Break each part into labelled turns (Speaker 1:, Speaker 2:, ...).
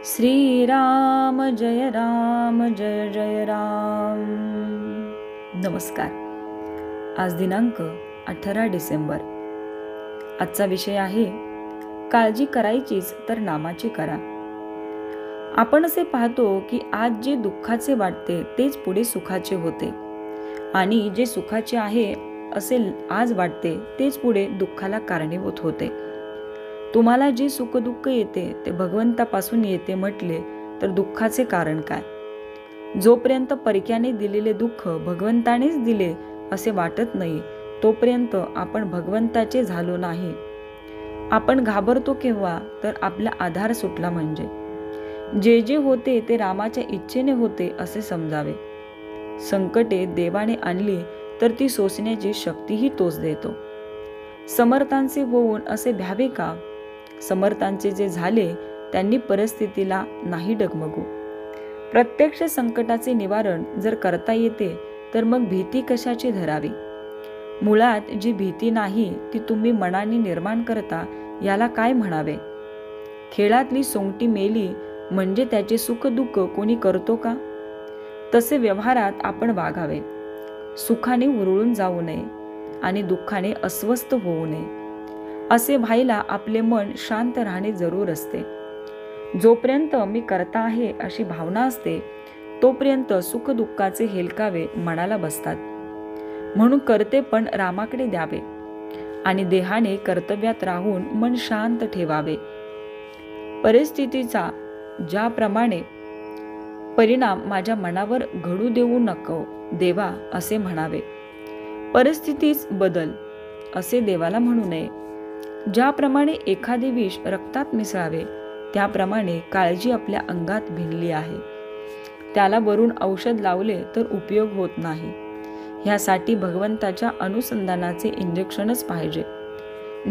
Speaker 1: श्रीराम जय जय राम। नमस्कार। आज दिनांक 18 डिसेंबर। आजचा विषय आहे काळजी करायचीच तर नामाची करा। आपण असे पाहतो की आज जे दुःखाचे वाटते तेच पुढे सुखाचे होते आणि जे सुखाचे आहे असे आज वाटते तेच पुढे दुःखाला कारणीभूत होते। तुम्हाला जे सुख दुःख येते ते भगवंतापासून येते म्हटले तर दुःखाचे कारण काय? जोपर्यंत परक्याने दिलेले दुःख भगवंतानेच दिले असे वाटत नाही तोपर्यंत आपण भगवंताचे झालो नाही। आपण घाबरतो केव्हा तर आपला आधार सुटला म्हणजे। जे जे होते ते रामाच्या इच्छेने होते असे समजावे। संकटे देवाने आणली तर ती सोसण्याची शक्तीही तोच देतो। समर्थांचे होऊन असे भ्यावे का? समर्थांचे जे झाले त्यांनी परिस्थितीला नाही डगमगू। प्रत्यक्ष संकटाचे निवारण जर करता येते तर मग भीती कशाची धरावी? मुळात जी भीती नाही ती तुम्ही मनाने निर्माण करता याला काय म्हणावे? खेळातली सोंगटी मेली म्हणजे त्याचे सुख दुःख कोणी करतो का? तसे व्यवहारात आपण वागावे। सुखाने उरळून जाऊ नये आणि दुःखाने अस्वस्थ होऊ नये। असे व्हायला आपले मन शांत राहणे जरूर असते। जोपर्यंत मी करता आहे अशी भावना असते तोपर्यंत सुख दुःखाचे हेलकावे मनाला बसतात। म्हणून करते पण रामाकडे द्यावे आणि देहाने कर्तव्यात राहून मन शांत ठेवावे। परिस्थितीचा ज्याप्रमाणे परिणाम माझ्या मनावर घडू देऊ नको देवा असे म्हणावे। परिस्थितीच बदल असे देवाला म्हणू नये। ज्याप्रमाणे एखादे विष रक्तात मिसळावे त्याप्रमाणे काळजी आपल्या अंगात भिनली आहे। त्याला वरून औषध लावले तर उपयोग होत नाही। ह्यासाठी भगवंताच्या अनुसंधानाचे इंजेक्शनच पाहिजे।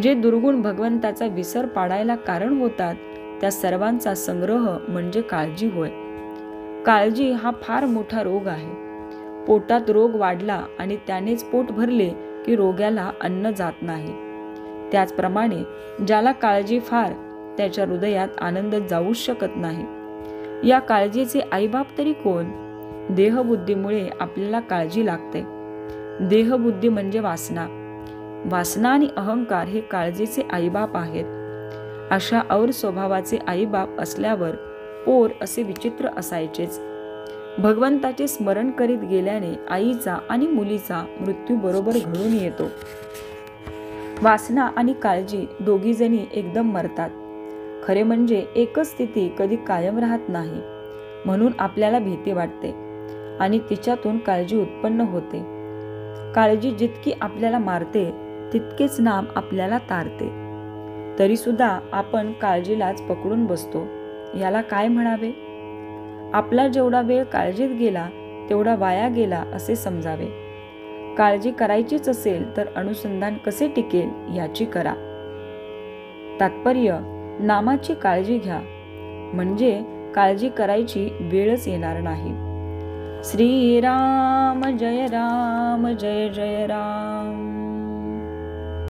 Speaker 1: जे दुर्गुण भगवंताचा विसर पाडायला कारण होतात त्या सर्वांचा संग्रह म्हणजे काळजी होय। काळजी हा फार मोठा रोग आहे। पोटात रोग वाढला आणि त्यानेच पोट भरले की रोग्याला अन्न जात नाही। त्याचप्रमाणे ज्याला काळजी फार त्याच्या हृदयात आनंद जाऊच शकत नाही। या काळजीचे आईबाप तरी कोण? देहबुद्धीमुळे आपल्याला काळजी लागते। देहबुद्धी म्हणजे वासना। वासना आणि अहंकार हे काळजीचे आईबाप आहेत। अशा और स्वभावाचे आईबाप असल्यावर पोर असे विचित्र असायचेच। भगवंताचे स्मरण करीत गेल्याने आईचा आणि मुलीचा मृत्यू बरोबर घडून येतो। वासना आणि काळजी दोघीजणी एकदम मरतात। खरे म्हणजे एकच स्थिती कधी कायम राहत नाही। म्हणून आपल्याला भीती वाटते आणि तिच्यातून काळजी उत्पन्न होते। काळजी जितकी आपल्याला मारते तितकेच नाम आपल्याला तारते। तरी सुद्धा आपण काळजीलाच पकडून बसतो। याला काय म्हणावे? आपला जेवढा वेळ काळजीत गेला तेवढा वाया गेला असे समजावे। काळजी करायचीच असेल तर अनुसंधान कसे टिकेल याची करा। तात्पर्य नामाची काळजी घ्या म्हणजे काळजी करायची वेळच येणार नाही। श्रीराम जय जय राम।